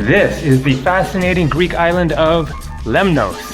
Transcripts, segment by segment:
This is the fascinating Greek island of Lemnos.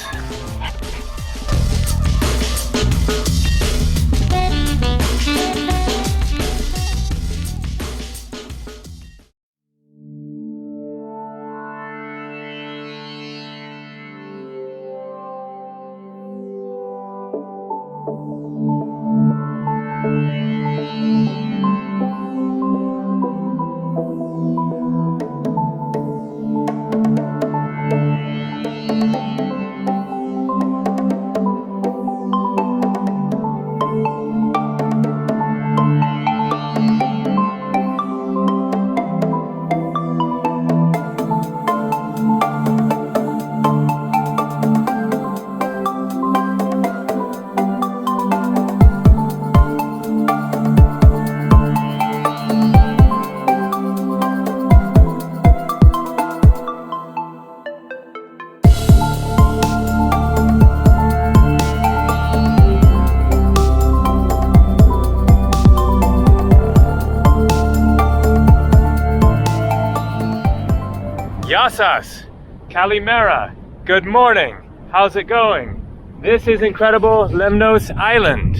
Yassas, Kalimera, good morning. How's it going? This is incredible Lemnos Island.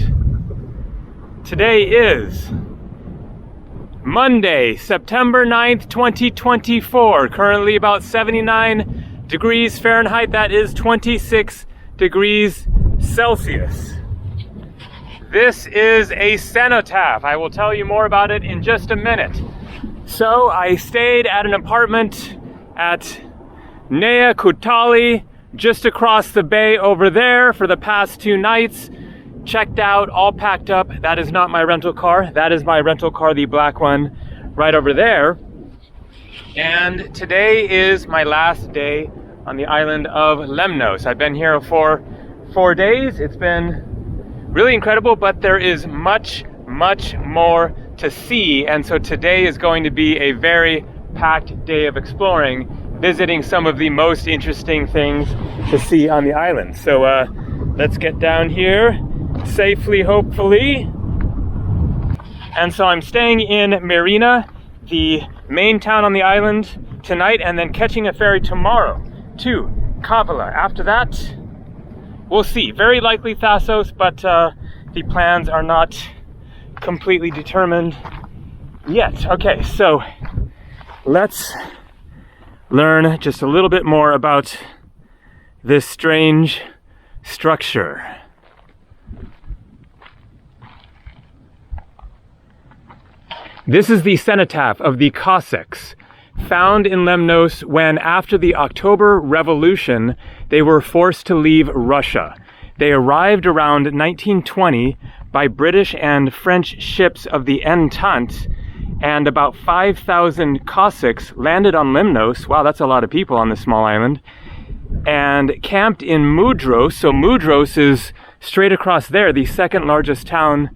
Today is Monday, September 9th, 2024. Currently about 79 degrees Fahrenheit. That is 26 degrees Celsius. This is a cenotaph. I will tell you more about it in just a minute. So I stayed at an apartment at Nea Koutali, just across the bay over there for the past 2 nights. Checked out, all packed up. That is not my rental car. That is my rental car, the black one, right over there. And today is my last day on the island of Lemnos. I've been here for 4 days. It's been really incredible, but there is much more to see. And so today is going to be a very packed day of exploring, visiting some of the most interesting things to see on the island. So let's get down here safely, hopefully. And so I'm staying in Marina, the main town on the island, tonight, and then catching a ferry tomorrow to Kavala. After that, we'll see. Very likely Thassos, but the plans are not completely determined yet. Okay, so let's learn just a little bit more about this strange structure. This is the cenotaph of the Cossacks, found in Lemnos when, after the October Revolution, they were forced to leave Russia. They arrived around 1920 by British and French ships of the Entente, and about 5,000 Cossacks landed on Lemnos. Wow, that's a lot of people on this small island. And camped in Mudros. So Mudros is straight across there, the second largest town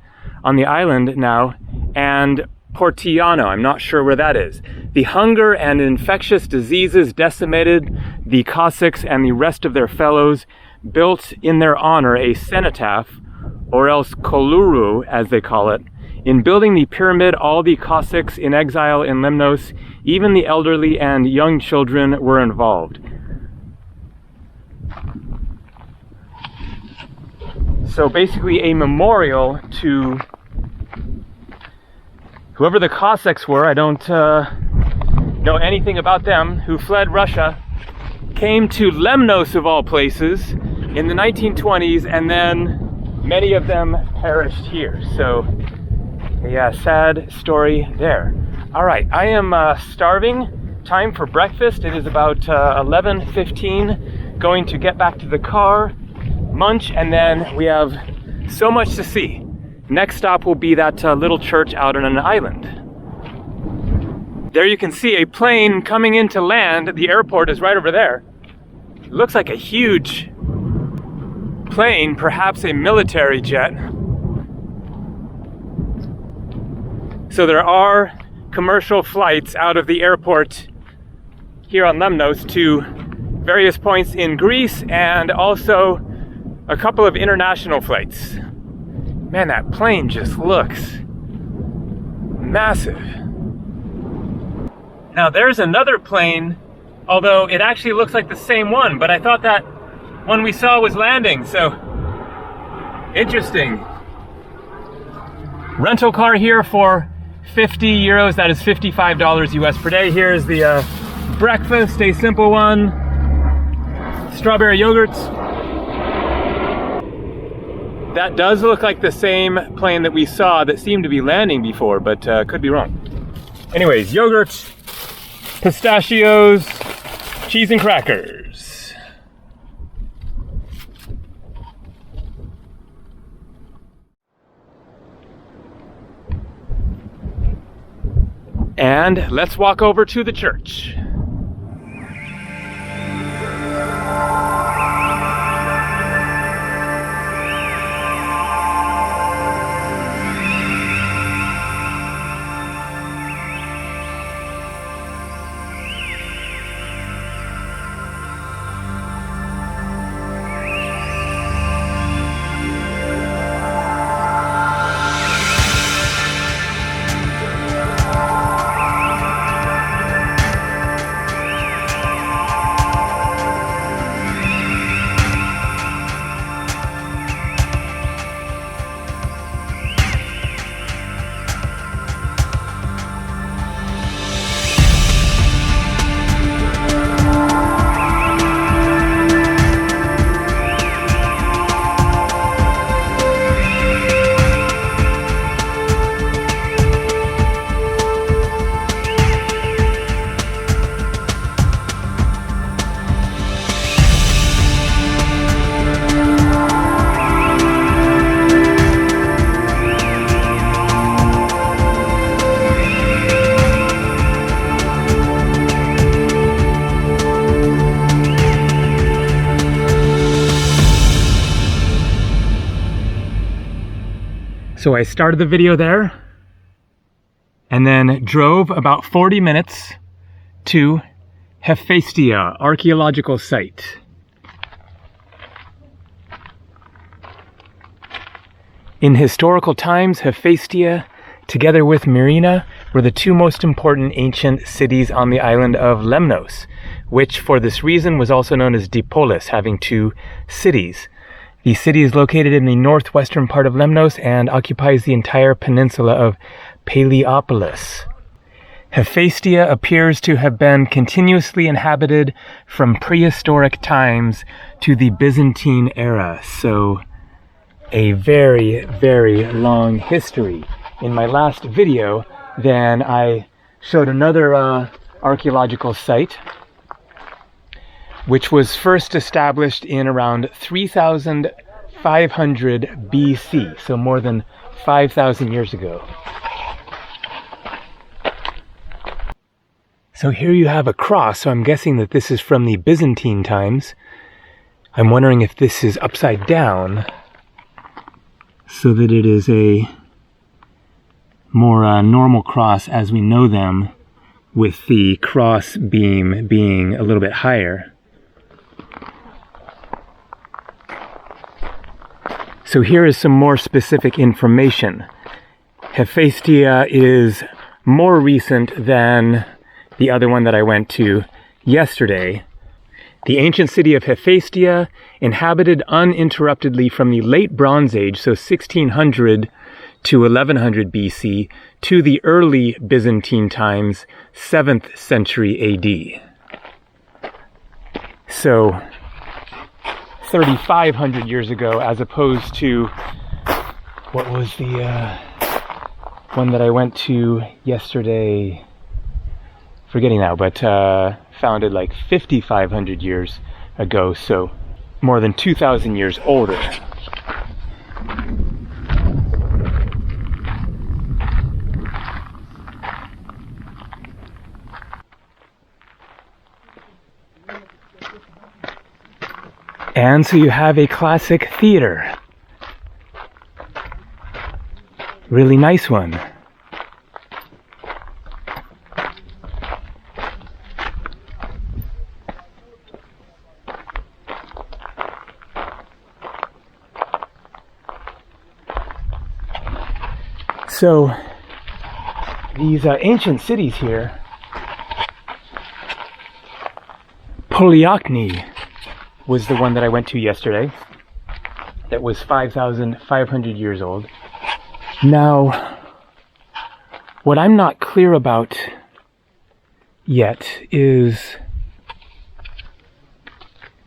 on the island now. And Portiano, I'm not sure where that is. The hunger and infectious diseases decimated the Cossacks, and the rest of their fellows built in their honor a cenotaph, or else koluru as they call it. In building the pyramid, all the Cossacks in exile in Lemnos, even the elderly and young children, were involved. So basically a memorial to whoever the Cossacks were. I don't know anything about them, who fled Russia, came to Lemnos of all places in the 1920s, and then many of them perished here. So yeah, sad story there. All right, I am starving. Time for breakfast. It is about 11:15. Going to get back to the car, munch, and then we have so much to see. Next stop will be that little church out on an island. There you can see a plane coming into land. The airport is right over there. It looks like a huge plane, perhaps a military jet. So there are commercial flights out of the airport here on Lemnos to various points in Greece, and also a couple of international flights. Man, that plane just looks massive. Now there's another plane Although it actually looks like the same one, but I thought that one we saw was landing, so interesting. Rental car here for 50 euros, that is $55 US per day. Here is the breakfast, a simple one. Strawberry yogurts. That does look like the same plane that we saw that seemed to be landing before, but could be wrong. Anyways, yogurt, pistachios, cheese and crackers. And let's walk over to the church. So I started the video there and then drove about 40 minutes to Hephaestia archaeological site. In historical times, Hephaestia, together with Myrina, were the two most important ancient cities on the island of Lemnos, which for this reason was also known as Dipolis, having two cities. The city is located in the northwestern part of Lemnos and occupies the entire peninsula of Paleopolis. Hephaestia appears to have been continuously inhabited from prehistoric times to the Byzantine era, so a very, very long history. In my last video, then I showed another archaeological site, which was first established in around 3,500 BC, so more than 5,000 years ago. So here you have a cross, so I'm guessing that this is from the Byzantine times. I'm wondering if this is upside down, so that it is a more normal cross as we know them, with the cross beam being a little bit higher. So here is some more specific information. Hephaestia is more recent than the other one that I went to yesterday. The ancient city of Hephaestia, inhabited uninterruptedly from the late Bronze Age, so 1600 to 1100 BC, to the early Byzantine times, 7th century AD. So 3,500 years ago, as opposed to, what was the one that I went to yesterday? Forgetting now, but founded like 5,500 years ago, so more than 2,000 years older. And so you have a classic theater. Really nice one. So these ancient cities here Polyachny was the one that I went to yesterday. That was 5,500 years old. Now, what I'm not clear about yet is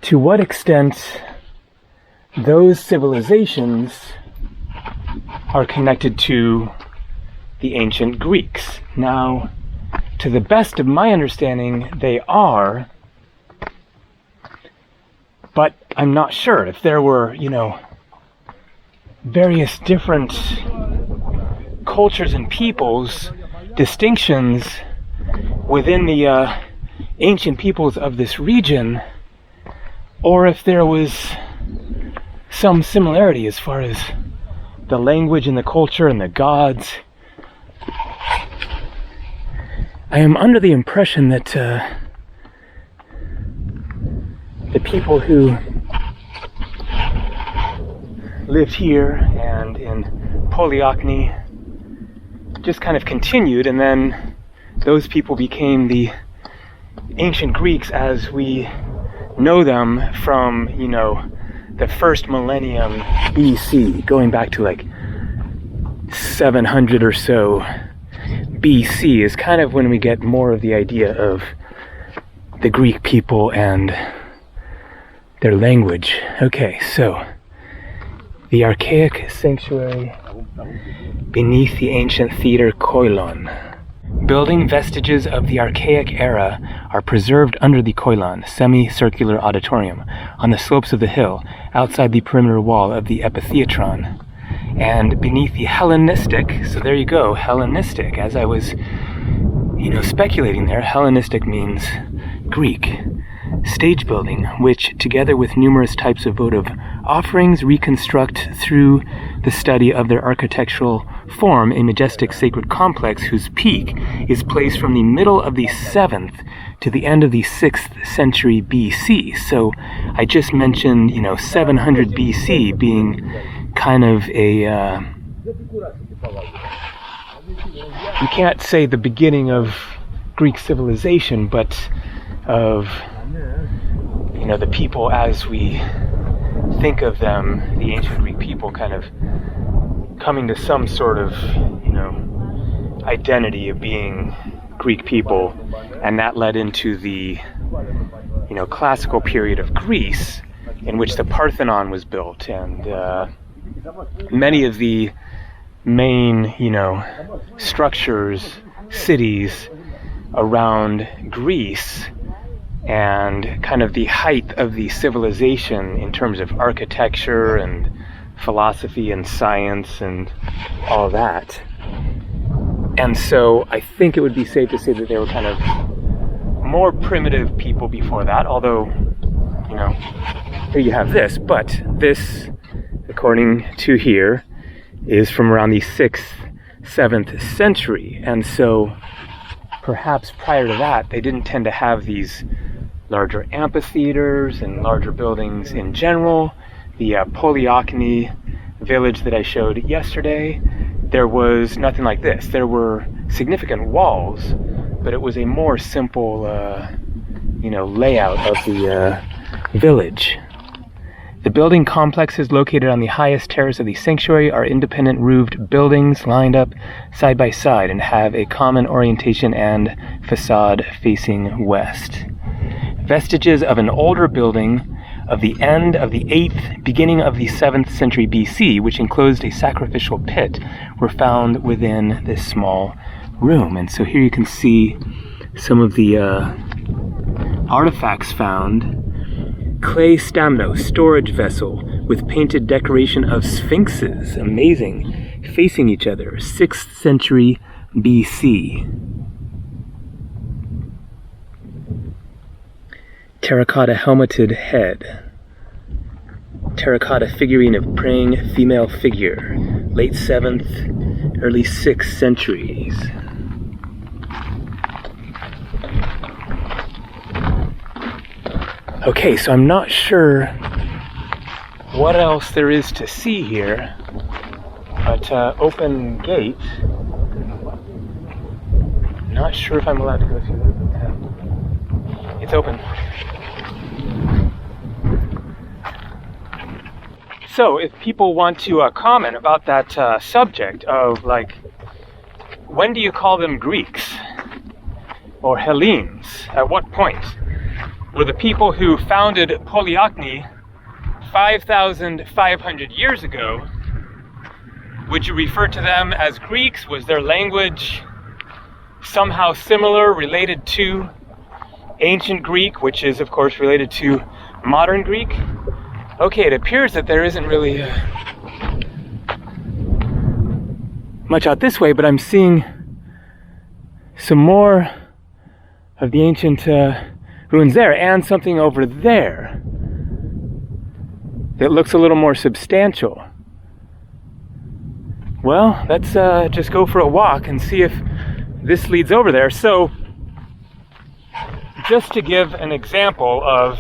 to what extent those civilizations are connected to the ancient Greeks. Now, to the best of my understanding, they are, but I'm not sure if there were, various different cultures and peoples, distinctions within the ancient peoples of this region, or if there was some similarity as far as the language and the culture and the gods. I am under the impression that the people who lived here and in Polyachny just kind of continued, and then those people became the ancient Greeks as we know them from, the first millennium BC, going back to like 700 or so BC is kind of when we get more of the idea of the Greek people and their language. Okay, so the archaic sanctuary beneath the ancient theater Koilon. Building vestiges of the archaic era are preserved under the Koilon, semicircular auditorium, on the slopes of the hill, outside the perimeter wall of the epitheatron. And beneath the Hellenistic, so there you go, Hellenistic, as I was, speculating there, Hellenistic means Greek, stage building, which, together with numerous types of votive offerings, reconstruct through the study of their architectural form a majestic sacred complex whose peak is placed from the middle of the 7th to the end of the 6th century BC. So I just mentioned, 700 BC being kind of a, you can't say the beginning of Greek civilization, but of, the people as we think of them, the ancient Greek people kind of coming to some sort of, identity of being Greek people, and that led into the, classical period of Greece in which the Parthenon was built, and many of the main, structures, cities around Greece, and kind of the height of the civilization in terms of architecture and philosophy and science and all that. And so I think it would be safe to say that they were kind of more primitive people before that, although, here you have this, but this, according to here, is from around the 6th, 7th century. And so perhaps prior to that, they didn't tend to have these larger amphitheaters and larger buildings in general. The Polyachny village that I showed yesterday, there was nothing like this. There were significant walls, but it was a more simple, layout of the village. The building complexes located on the highest terrace of the sanctuary are independent roofed buildings lined up side by side and have a common orientation and facade facing west. Vestiges of an older building of the end of the 8th, beginning of the 7th century BC, which enclosed a sacrificial pit, were found within this small room. And so here you can see some of the artifacts found. Clay stamno, storage vessel with painted decoration of sphinxes, amazing, facing each other, 6th century BC. Terracotta helmeted head. Terracotta figurine of praying female figure, late 7th, early 6th centuries. Okay, so I'm not sure what else there is to see here, but open gate. Not sure if I'm allowed to go through it. It's open. So if people want to comment about that subject of, like, when do you call them Greeks or Hellenes? At what point? Were the people who founded Polyakni 5,500 years ago, would you refer to them as Greeks? Was their language somehow similar, related to ancient Greek, which is of course related to modern Greek? Okay, it appears that there isn't really much out this way, but I'm seeing some more of the ancient ruins there, and something over there that looks a little more substantial. Well, let's just go for a walk and see if this leads over there. So, just to give an example of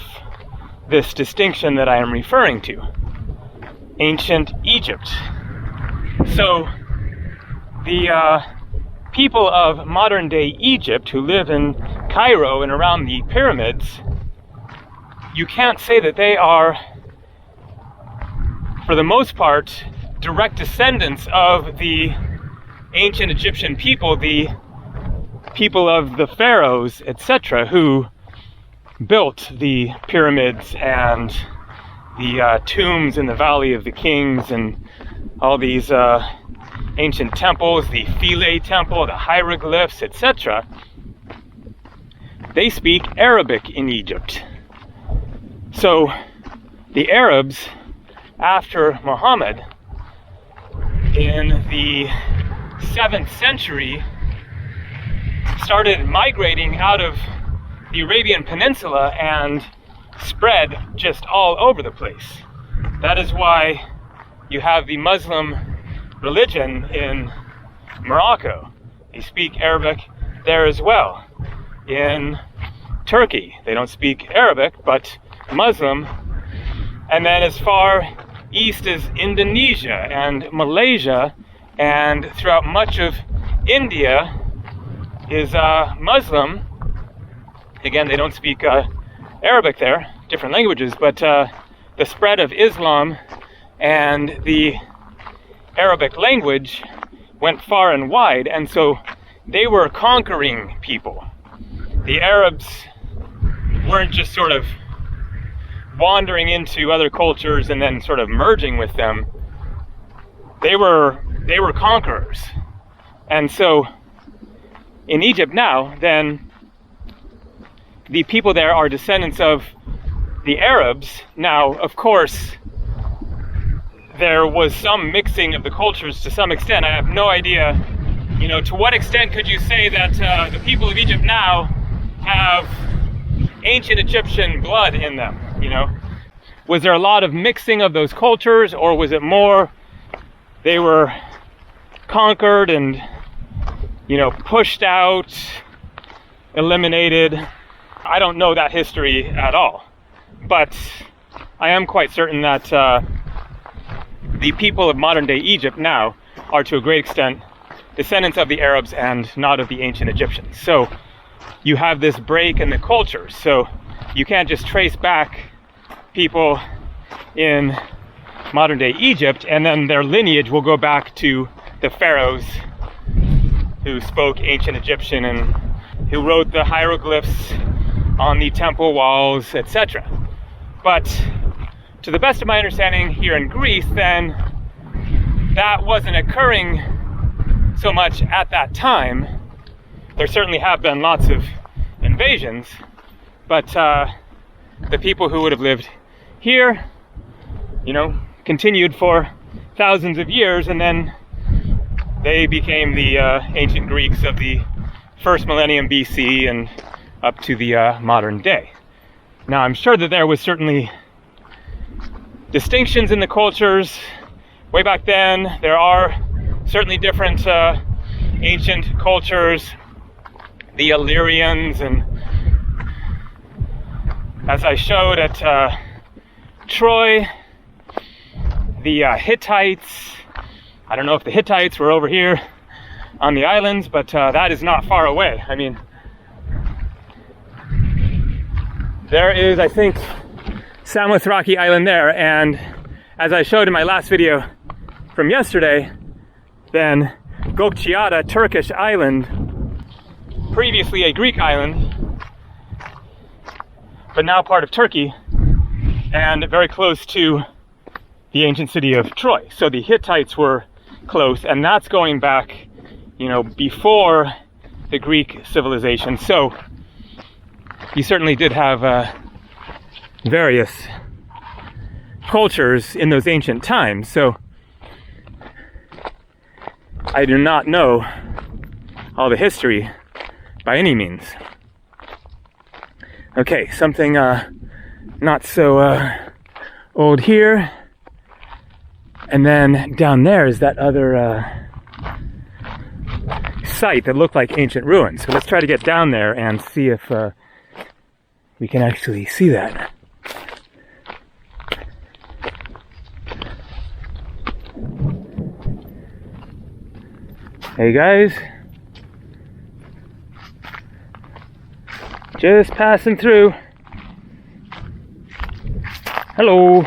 this distinction that I am referring to, ancient Egypt. So, the people of modern day Egypt who live in Cairo and around the pyramids, you can't say that they are, for the most part, direct descendants of the ancient Egyptian people, the people of the pharaohs, etc., who built the pyramids and the tombs in the Valley of the Kings and all these ancient temples, the Philae temple, the hieroglyphs, etc. They speak Arabic in Egypt. So the Arabs, after Muhammad, in the 7th century, started migrating out of the Arabian Peninsula and spread just all over the place. That is why you have the Muslim religion in Morocco. They speak Arabic there as well. In Turkey, they don't speak Arabic, but Muslim. And then as far east as Indonesia and Malaysia, and throughout much of India is Muslim. Again, they don't speak Arabic there, different languages, but the spread of Islam and the Arabic language went far and wide, and so they were conquering people. The Arabs weren't just sort of wandering into other cultures and then sort of merging with them. They were conquerors. And so in Egypt now, then, the people there are descendants of the Arabs. Now, of course, there was some mixing of the cultures to some extent. I have no idea, to what extent could you say that the people of Egypt now have ancient Egyptian blood in them, Was there a lot of mixing of those cultures, or was it more they were conquered and, pushed out, eliminated? I don't know that history at all, but I am quite certain that the people of modern day Egypt now are to a great extent descendants of the Arabs and not of the ancient Egyptians. So you have this break in the cultures. So you can't just trace back people in modern day Egypt and then their lineage will go back to the pharaohs who spoke ancient Egyptian and who wrote the hieroglyphs on the temple walls, etc. But to the best of my understanding here in Greece, then, that wasn't occurring so much at that time. There certainly have been lots of invasions, but the people who would have lived here, continued for thousands of years, and then they became the ancient Greeks of the first millennium BC and up to the modern day. Now, I'm sure that there was certainly distinctions in the cultures way back then. There are certainly different ancient cultures, the Illyrians, and as I showed at Troy, the Hittites. I don't know if the Hittites were over here on the islands, but that is not far away. I mean, there is, I think, Samothraki Island there, and as I showed in my last video from yesterday, then Gökçeada, Turkish island, previously a Greek island, but now part of Turkey, and very close to the ancient city of Troy. So the Hittites were close, and that's going back, you know, before the Greek civilization. So you certainly did have various cultures in those ancient times. So I do not know all the history by any means. Okay, something not so old here. And then down there is that other site that looked like ancient ruins. So let's try to get down there and see if we can actually see that. Hey guys, just passing through. Hello.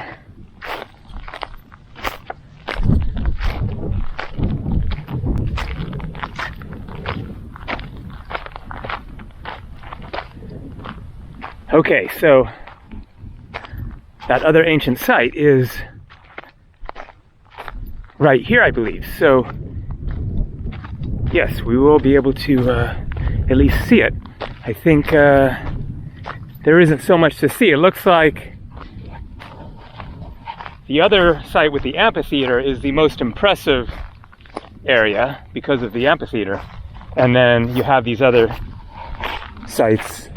Okay, so that other ancient site is right here, I believe. So yes, we will be able to at least see it. I think there isn't so much to see. It looks like the other site with the amphitheater is the most impressive area because of the amphitheater. And then you have these other sites.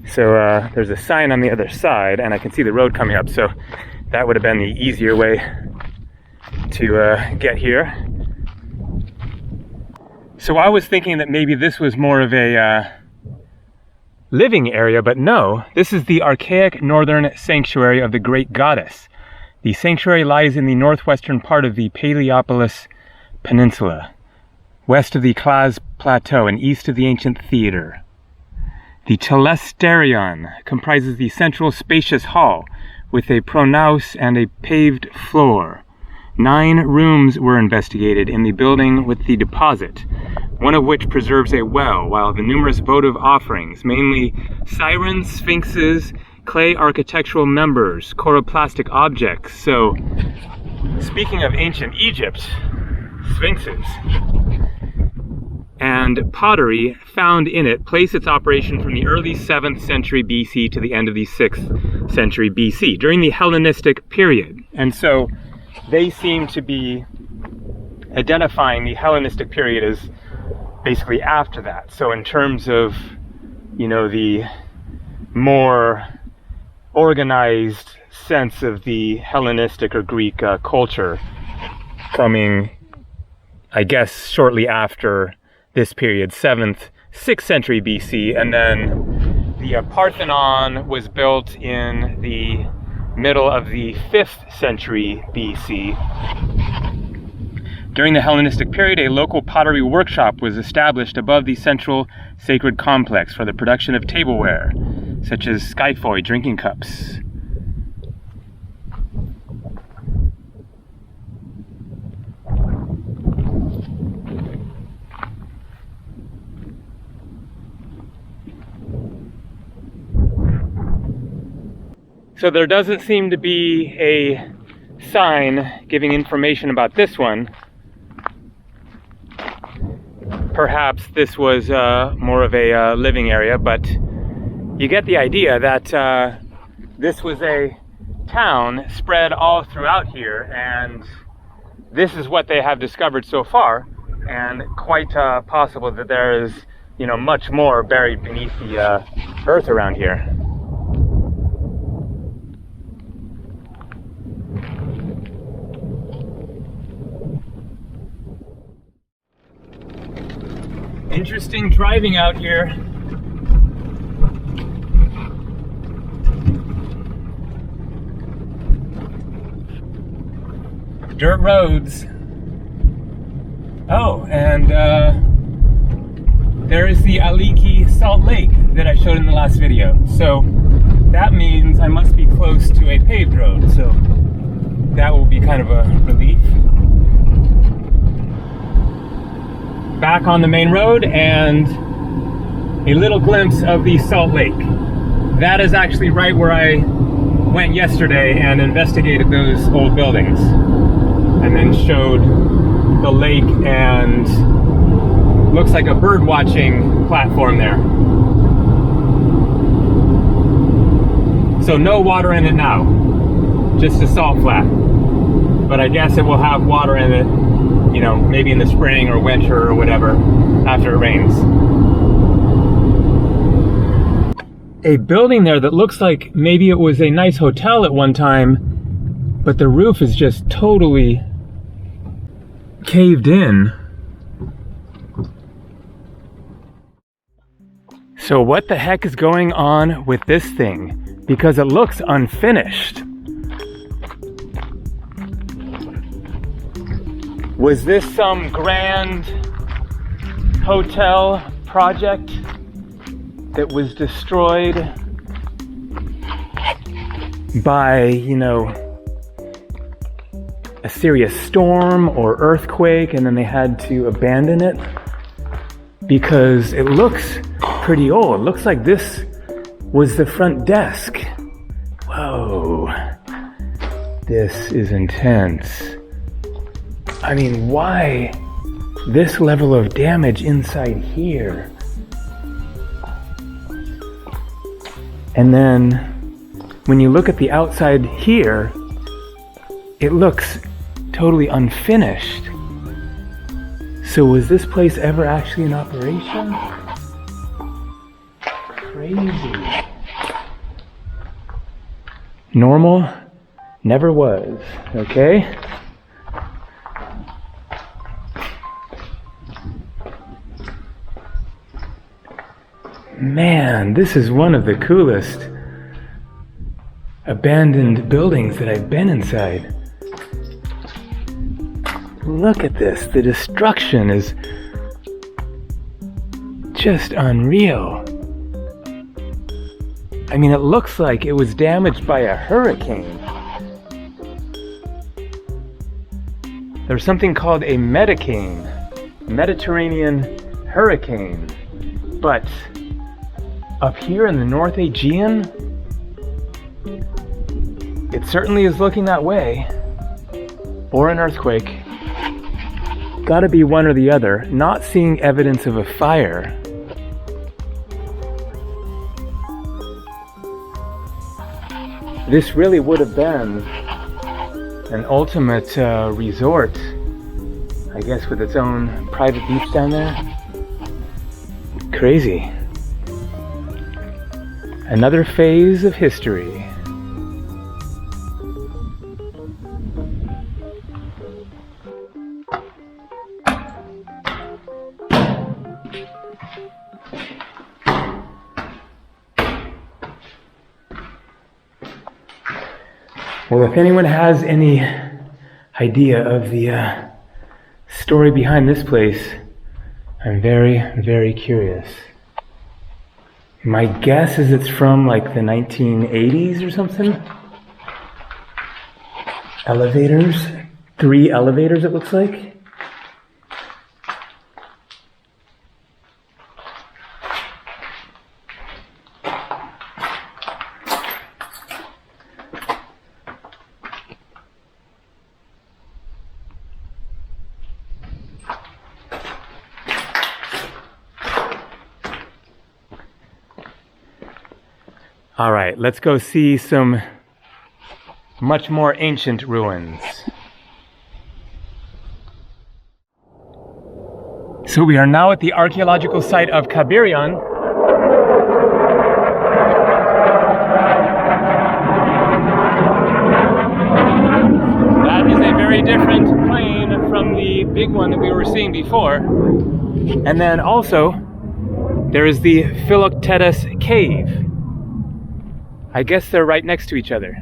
So there's a sign on the other side, and I can see the road coming up. So that would have been the easier way to get here. So I was thinking that maybe this was more of a living area, but no. This is the archaic northern sanctuary of the Great Goddess. The sanctuary lies in the northwestern part of the Paleopolis Peninsula, west of the Claz Plateau and east of the ancient theater. The telesterion comprises the central spacious hall with a pronaos and a paved floor. 9 rooms were investigated in the building with the deposit, one of which preserves a well, while the numerous votive offerings, mainly sirens, sphinxes, clay architectural members, choroplastic objects. So, speaking of ancient Egypt, sphinxes and pottery found in it place its operation from the early 7th century BC to the end of the 6th century BC, during the Hellenistic period. And so they seem to be identifying the Hellenistic period as basically after that. So in terms of, you know, the more organized sense of the Hellenistic or Greek culture coming, I guess, shortly after this period, 7th, 6th century BC, and then the Parthenon was built in the middle of the 5th century BC. During the Hellenistic period, a local pottery workshop was established above the central sacred complex for the production of tableware, such as skyphoi drinking cups. So there doesn't seem to be a sign giving information about this one. Perhaps this was more of a living area, but you get the idea that this was a town spread all throughout here, and this is what they have discovered so far, and quite possible that there is, you know, much more buried beneath the earth around here. Interesting driving out here. Dirt roads. Oh, and there is the Aliki Salt Lake that I showed in the last video. So that means I must be close to a paved road, so that will be kind of a relief. Back on the main road and a little glimpse of the Salt Lake. That is actually right where I went yesterday and investigated those old buildings, and then showed the lake and looks like a bird watching platform there. So no water in it now, just a salt flat. But I guess it will have water in it, you know, maybe in the spring or winter or whatever, after it rains. A building there that looks like maybe it was a nice hotel at one time, but the roof is just totally caved in. So what the heck is going on with this thing? Because it looks unfinished. Was this some grand hotel project that was destroyed by, you know, a serious storm or earthquake, and then they had to abandon it? Because it looks pretty old. It looks like this was the front desk. Whoa, this is intense. I mean, why this level of damage inside here? And then when you look at the outside here, it looks totally unfinished. So was this place ever actually in operation? Crazy. Normal never was, okay? Man, this is one of the coolest abandoned buildings that I've been inside. Look at this. The destruction is just unreal. I mean, it looks like it was damaged by a hurricane. There's something called a Mediterranean hurricane. But up here in the North Aegean, it certainly is looking that way. Or an earthquake. Gotta be one or the other. Not seeing evidence of a fire. This really would have been an ultimate resort, I guess, with its own private beach down there. Crazy. Another phase of history. Well, if anyone has any idea of the story behind this place, I'm very, very curious. My guess is it's from like the 1980s or something. Elevators, 3 elevators it looks like. All right, let's go see some much more ancient ruins. So we are now at the archaeological site of Gabriel. That is a very different plane from the big one that we were seeing before. And then also, there is the Philoctetes cave. I guess they're right next to each other.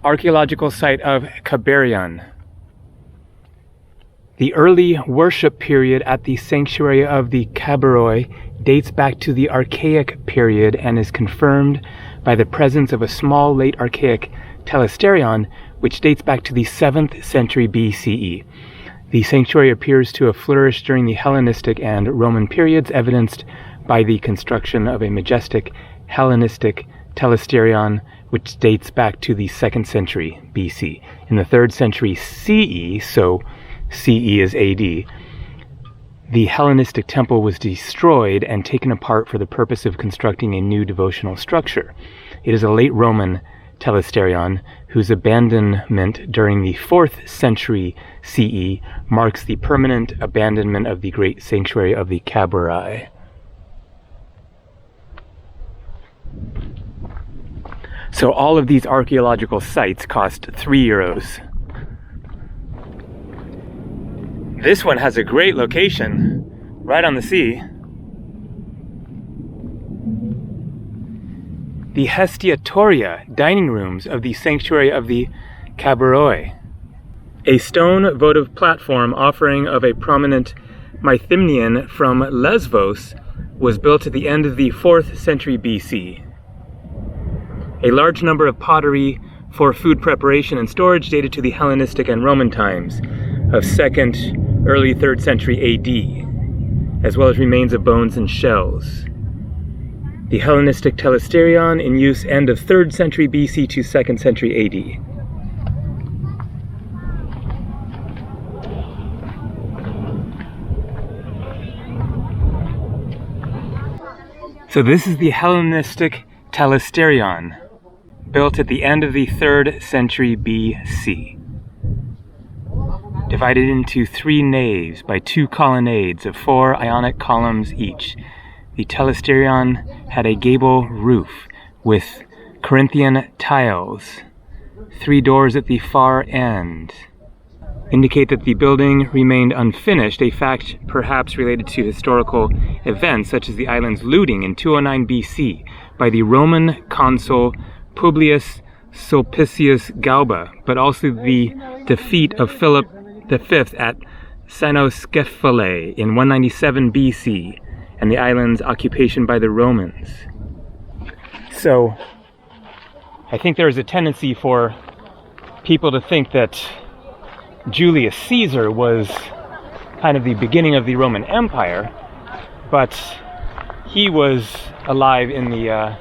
Archaeological site of Gabriel. The early worship period at the sanctuary of the Cabaroi dates back to the Archaic period and is confirmed by the presence of a small late Archaic telesterion, which dates back to the 7th century BCE. The sanctuary appears to have flourished during the Hellenistic and Roman periods, evidenced by the construction of a majestic Hellenistic telesterion, which dates back to the 2nd century BC. In the 3rd century CE, so CE is AD, the Hellenistic temple was destroyed and taken apart for the purpose of constructing a new devotional structure. It is a late Roman telesterion whose abandonment during the 4th century CE marks the permanent abandonment of the great sanctuary of the Cabarai. So all of these archaeological sites cost 3 euros. This one has a great location, right on the sea. The Hestiatoria dining rooms of the sanctuary of the Cabaroi. A stone votive platform offering of a prominent Mythymnian from Lesvos was built at the end of the 4th century BC. A large number of pottery for food preparation and storage dated to the Hellenistic and Roman times of 2nd, early 3rd century AD, as well as remains of bones and shells. The Hellenistic telesterion in use end of 3rd century BC to 2nd century AD. So this is the Hellenistic telesterion, built at the end of the 3rd century BC. Divided into 3 naves by 2 colonnades of 4 Ionic columns each. The telesterion had a gable roof with Corinthian tiles. 3 doors at the far end indicate that the building remained unfinished, a fact perhaps related to historical events such as the island's looting in 209 BC by the Roman consul Publius Sulpicius Galba, but also the defeat of Philip V at Cynoscephalae in 197 BC, and the island's occupation by the Romans. So, I think there is a tendency for people to think that Julius Caesar was kind of the beginning of the Roman Empire, but he was alive in the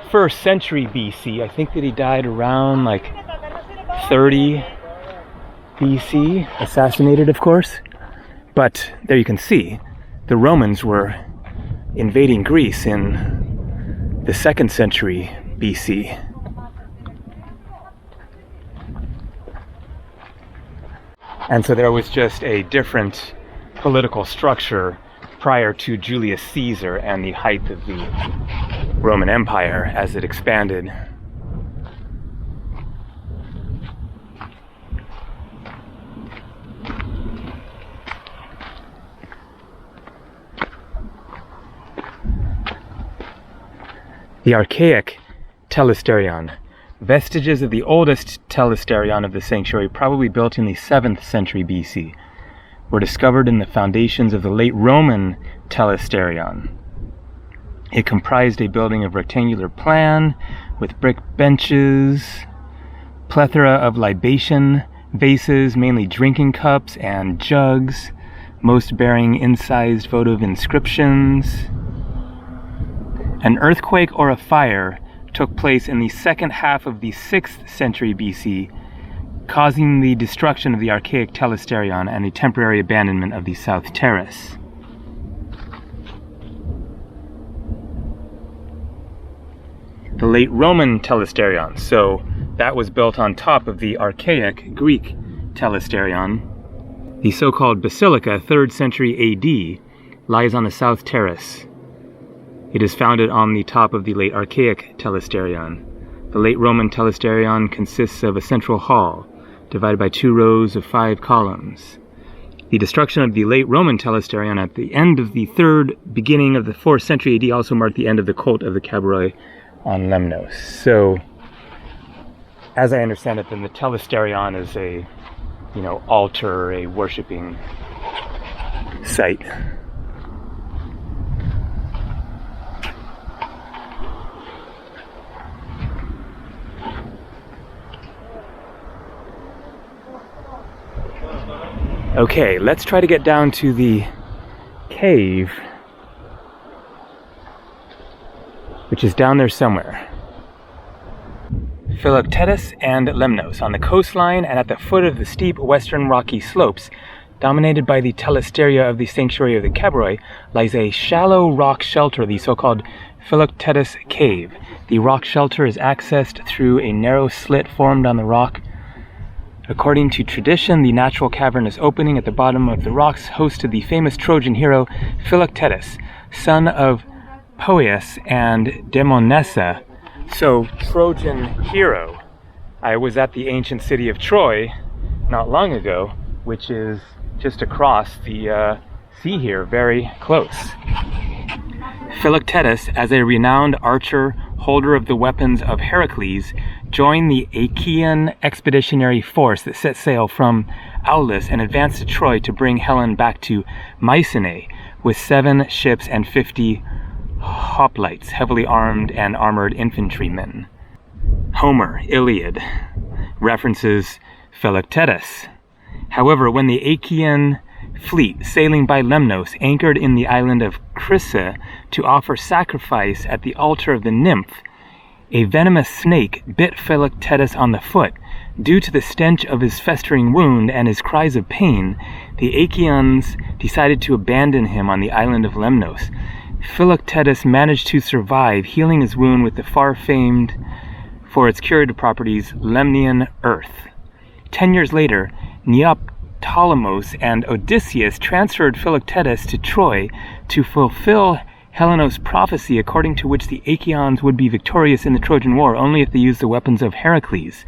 1st century BC. I think that he died around like 30 BC, assassinated of course. But there you can see, the Romans were invading Greece in the 2nd century BC. And so there was just a different political structure prior to Julius Caesar and the height of the Roman Empire as it expanded. The Archaic telesterion. Vestiges of the oldest telesterion of the sanctuary, probably built in the 7th century BC, were discovered in the foundations of the late Roman telesterion. It comprised a building of rectangular plan with brick benches, plethora of libation vases, mainly drinking cups and jugs, most bearing incised votive inscriptions. An earthquake or a fire took place in the second half of the 6th century BC, causing the destruction of the archaic telesterion and the temporary abandonment of the south terrace. The late Roman telesterion, so that was built on top of the archaic Greek telesterion. The so-called Basilica, 3rd century AD, lies on the south terrace. It is founded on the top of the late archaic telesterion. The late Roman telesterion consists of a central hall, divided by 2 rows of 5 columns. The destruction of the late Roman telesterion at the end of the 3rd, beginning of the 4th century AD also marked the end of the cult of the Gabriel on Lemnos. So, as I understand it, then the telesterion is a, altar, a worshipping site. Okay, let's try to get down to the cave, which is down there somewhere. Philoctetes and Lemnos, on the coastline and at the foot of the steep western rocky slopes, dominated by the telesteria of the sanctuary of the Cabroi, lies a shallow rock shelter, the so-called Philoctetes Cave. The rock shelter is accessed through a narrow slit formed on the rock. According to tradition, the natural cavernous opening at the bottom of the rocks hosted the famous Trojan hero Philoctetes, son of Poeas and Demonessa. So, Trojan hero. I was at the ancient city of Troy not long ago, which is just across the sea here, very close. Philoctetes, as a renowned archer, holder of the weapons of Heracles, joined the Aegean expeditionary force that set sail from Aulis and advanced to Troy to bring Helen back to Mycenae with 7 ships and 50 hoplites, heavily armed and armored infantrymen. Homer, Iliad, references Philoctetes. However, when the Aegean fleet, sailing by Lemnos, anchored in the island of Chrysa to offer sacrifice at the altar of the nymph, a venomous snake bit Philoctetes on the foot. Due to the stench of his festering wound and his cries of pain, the Aegeans decided to abandon him on the island of Lemnos. Philoctetes managed to survive, healing his wound with the far-famed, for its curative properties, Lemnian earth. 10 years later, Neoptolemus and Odysseus transferred Philoctetes to Troy to fulfill Helenos' prophecy, according to which the Aegeans would be victorious in the Trojan War only if they used the weapons of Heracles.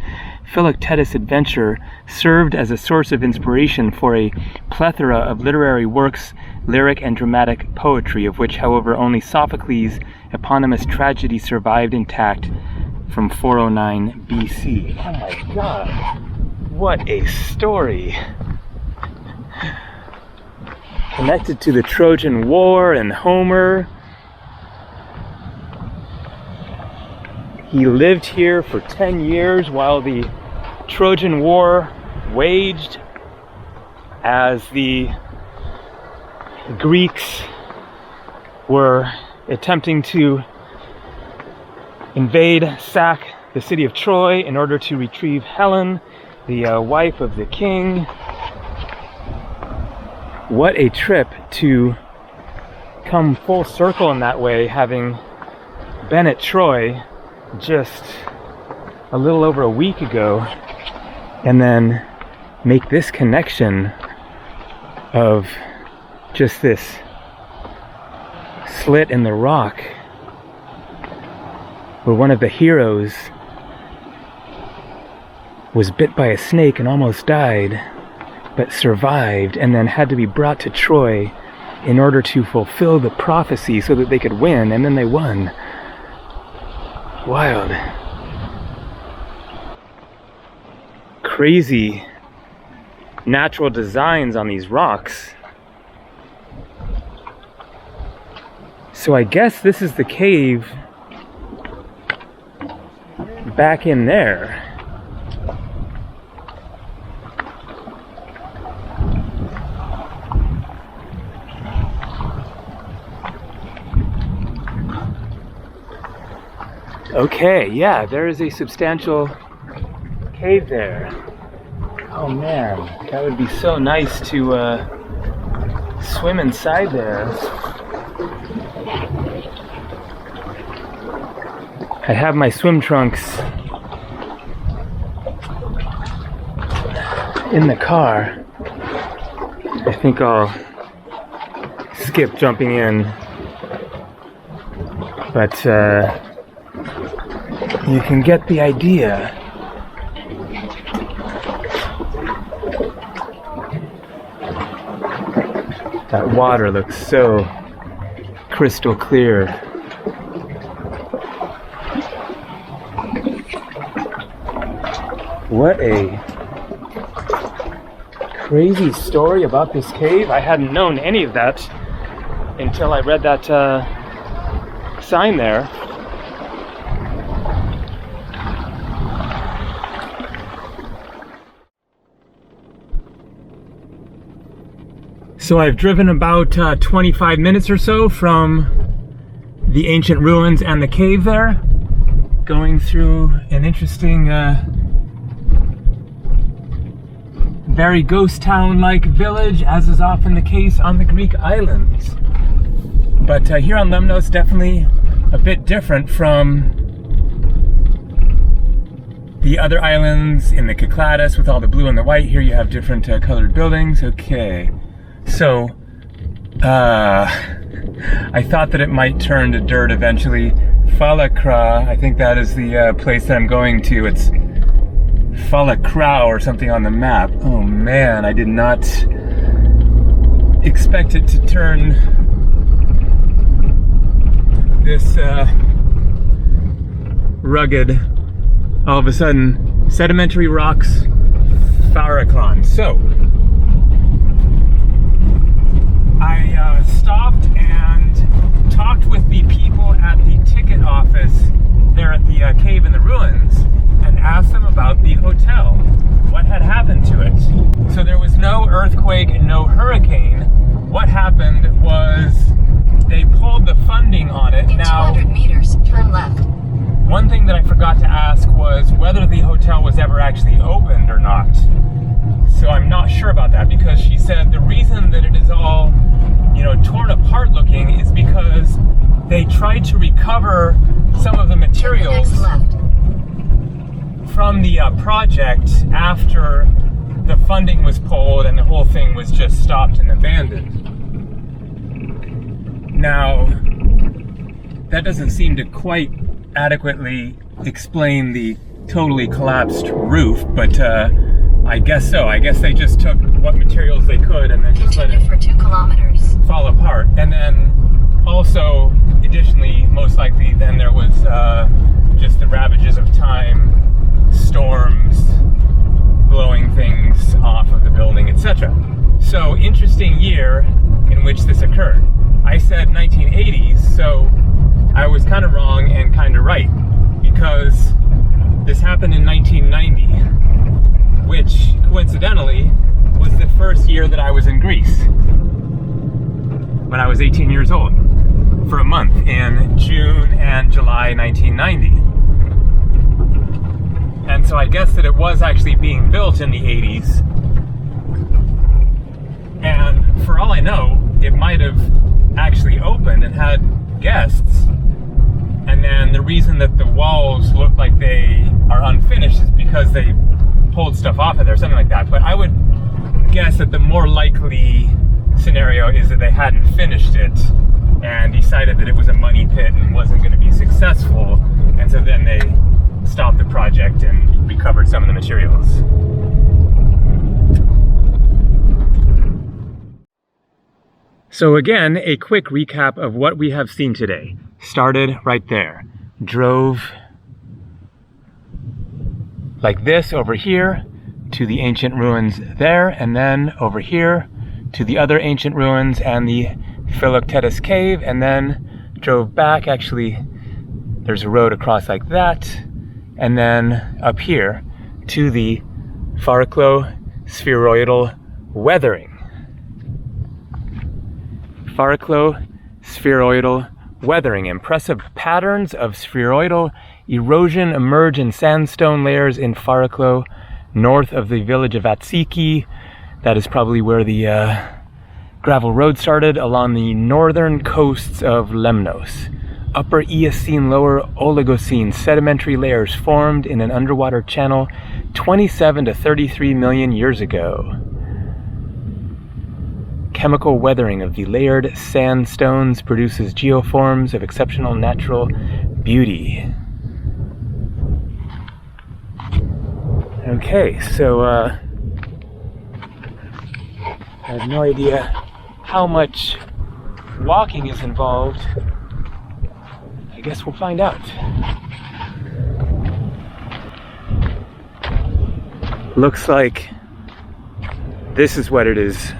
Philoctetes' adventure served as a source of inspiration for a plethora of literary works, lyric and dramatic poetry, of which, however, only Sophocles' eponymous tragedy survived intact from 409 BC. Oh my god, what a story! Connected to the Trojan War and Homer. He lived here for 10 years while the Trojan War waged, as the Greeks were attempting to invade, sack the city of Troy in order to retrieve Helen, the wife of the king. What a trip to come full circle in that way, having been at Troy just a little over a week ago, and then make this connection of just this slit in the rock where one of the heroes was bit by a snake and almost died, but survived, and then had to be brought to Troy in order to fulfill the prophecy so that they could win, and then they won. Wild. Crazy natural designs on these rocks. So I guess this is the cave back in there. Okay, yeah, there is a substantial cave there. Oh man, that would be so nice to swim inside there. I have my swim trunks in the car. I think I'll skip jumping in, but you can get the idea. That water looks so crystal clear. What a crazy story about this cave. I hadn't known any of that until I read that sign there. So I've driven about 25 minutes or so from the ancient ruins and the cave there, going through an interesting, very ghost town-like village, as is often the case on the Greek islands. But here on Lemnos, definitely a bit different from the other islands in the Cyclades with all the blue and the white. Here you have different colored buildings. Okay, so I thought that it might turn to dirt eventually. Falakra, I think that is the place that I'm going to. It's Falakra or something on the map. Oh man, I did not expect it to turn this rugged, all of a sudden, sedimentary rocks, Faraklan. So, I stopped and talked with the people at the ticket office there at the cave in the ruins and asked them about the hotel. What had happened to it? So there was no earthquake and no hurricane. What happened was they pulled the funding on it. In 200 meters, turn left. One thing that I forgot to ask was whether the hotel was ever actually opened or not. So I'm not sure about that, because she said the reason that it is all, torn apart looking is because they tried to recover some of the materials from the project after the funding was pulled and the whole thing was just stopped and abandoned. Now, that doesn't seem to quite adequately explain the totally collapsed roof, but I guess so. I guess they just took what materials they could and then just let it for 2 kilometers. Fall apart. And then also, additionally, most likely then there was just the ravages of time, storms, blowing things off of the building, etc. So, interesting year in which this occurred. I said 1980s, so I was kind of wrong and kind of right, because this happened in 1990, which coincidentally was the first year that I was in Greece, when I was 18 years old, for a month in June and July 1990. And so I guess that it was actually being built in the 80s, and for all I know, it might have actually opened and had guests, and then the reason that the walls look like they are unfinished is because they pulled stuff off of there, something like that. But I would guess that the more likely scenario is that they hadn't finished it and decided that it was a money pit and wasn't going to be successful, and so then they stopped the project and recovered some of the materials. So again, a quick recap of what we have seen today. Started right there. Drove like this over here to the ancient ruins there, and then over here to the other ancient ruins and the Philoctetes cave, and then drove back. Actually, there's a road across like that, and then up here to the Fariklo-spheroidal weathering. Fariklo-spheroidal weathering. Impressive patterns of spheroidal erosion emerge in sandstone layers in Fariklo, north of the village of Atsiki. That is probably where the gravel road started, along the northern coasts of Lemnos. Upper Eocene, lower Oligocene sedimentary layers formed in an underwater channel 27 to 33 million years ago. Chemical weathering of the layered sandstones produces geoforms of exceptional natural beauty. Okay, so I have no idea how much walking is involved. I guess we'll find out. Looks like this is what it is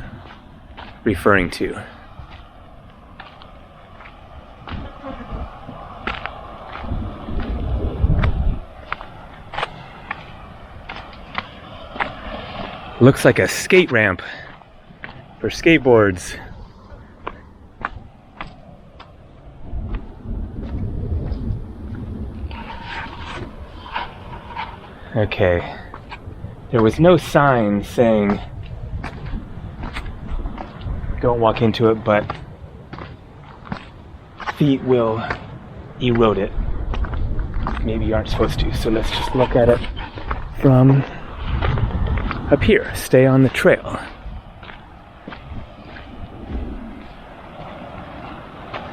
referring to. Looks like a skate ramp for skateboards. Okay, there was no sign saying don't walk into it, but feet will erode it. Maybe you aren't supposed to, so let's just look at it from up here. Stay on the trail.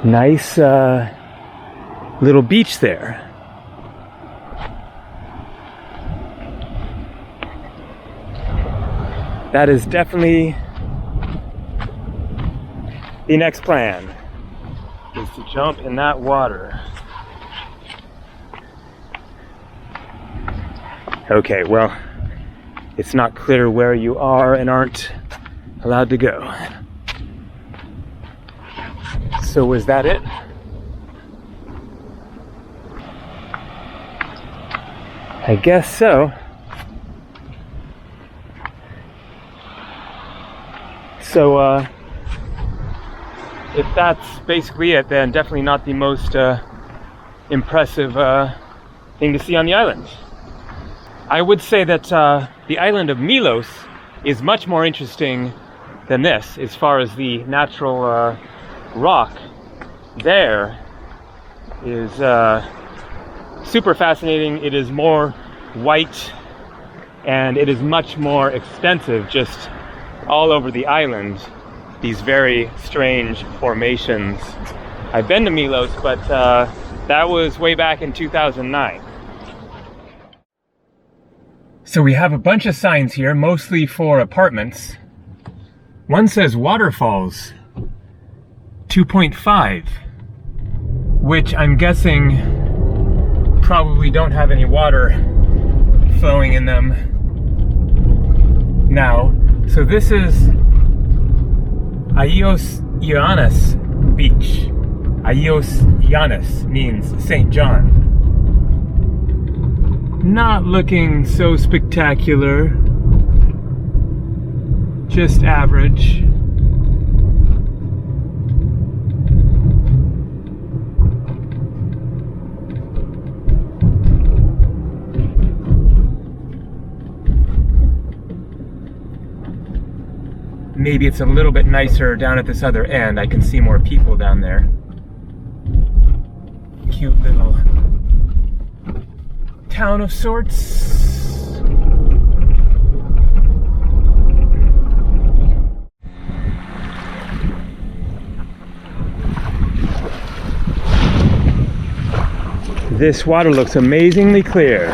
Nice little beach there. That is definitely the next plan, is to jump in that water. Okay, well, it's not clear where you are and aren't allowed to go. So was that it? I guess so. So, if that's basically it, then definitely not the most impressive thing to see on the island. I would say that the island of Melos is much more interesting than this, as far as the natural rock there is super fascinating. It is more white, and it is much more extensive, just all over the island, these very strange formations. I've been to Melos, but that was way back in 2009. So we have a bunch of signs here, mostly for apartments. One says waterfalls, 2.5, which I'm guessing probably don't have any water flowing in them now. So this is Aegian Beach. Aegian means St. John. Not looking so spectacular, just average. Maybe it's a little bit nicer down at this other end. I can see more people down there. Cute little town of sorts. This water looks amazingly clear.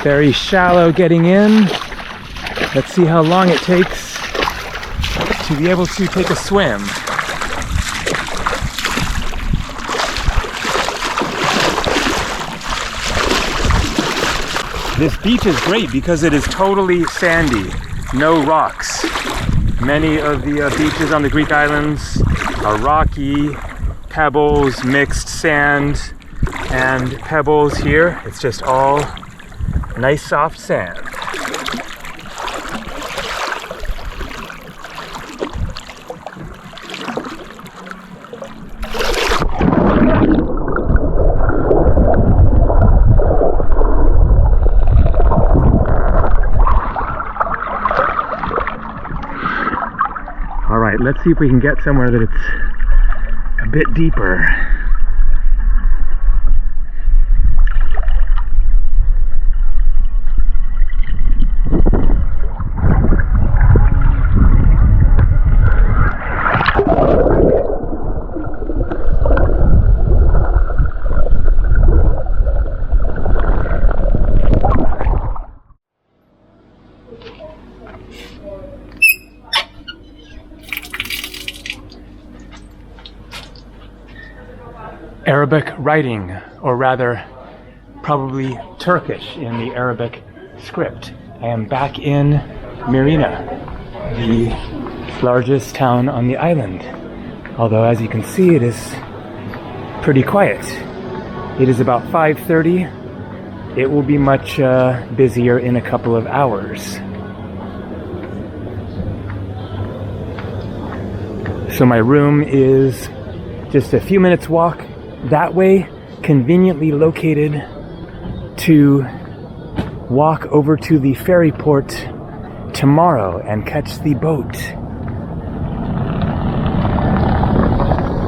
Very shallow getting in. Let's see how long it takes to be able to take a swim. This beach is great because it is totally sandy, no rocks. Many of the beaches on the Greek islands are rocky, pebbles, mixed sand and pebbles. Here, it's just all nice soft sand. All right, let's see if we can get somewhere that it's a bit deeper. Arabic writing, or rather, probably Turkish in the Arabic script. I am back in Marina, the largest town on the island. Although, as you can see, it is pretty quiet. It is about 5:30. It will be much busier in a couple of hours. So my room is just a few minutes walk that way, conveniently located to walk over to the ferry port tomorrow and catch the boat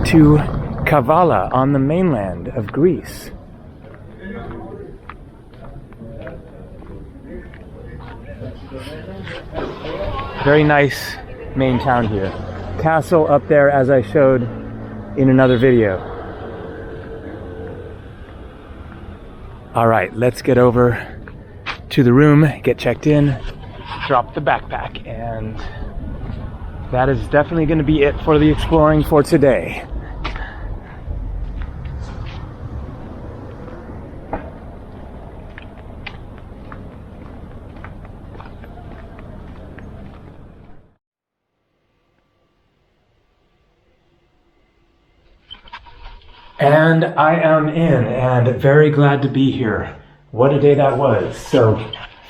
to Kavala on the mainland of Greece. Very nice main town here. Castle up there, as I showed in another video. All right, let's get over to the room, get checked in, drop the backpack, and that is definitely going to be it for the exploring for today. And I am in, and very glad to be here. What a day that was. So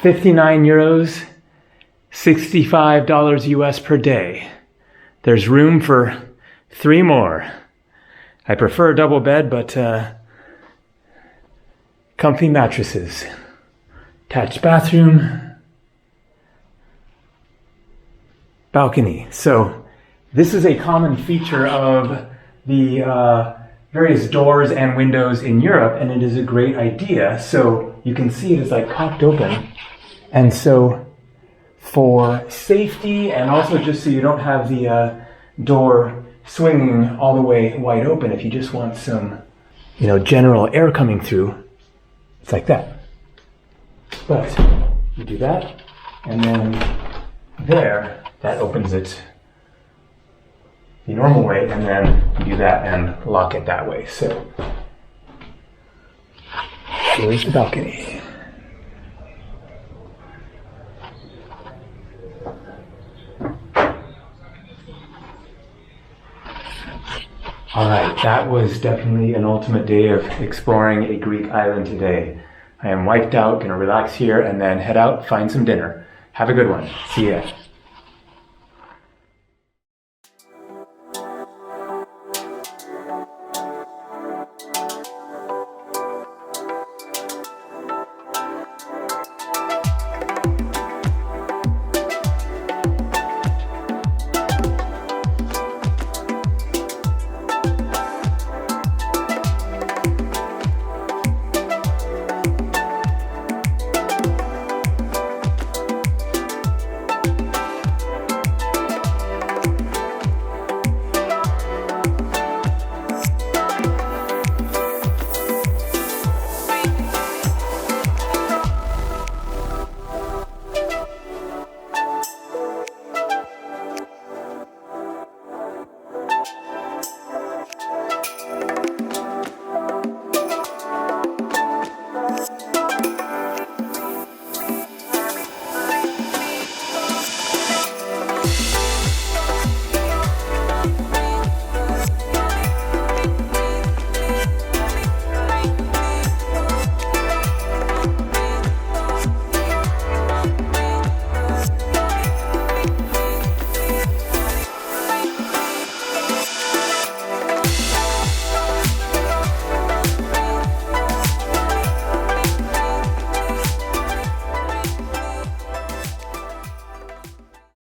59 euros, $65 US per day. There's room for 3 more. I prefer a double bed, but comfy mattresses. Attached bathroom. Balcony. So this is a common feature of the various doors and windows in Europe, and it is a great idea. So you can see it is like cocked open. And so for safety, and also just so you don't have the door swinging all the way wide open, if you just want some, general air coming through, it's like that. But you do that, and then there, that opens it the normal way, and then you do that and lock it that way. So here's the balcony. All right, that was definitely an ultimate day of exploring a Greek island today. I am wiped out, gonna relax here and then head out, find some dinner. Have a good one. See ya.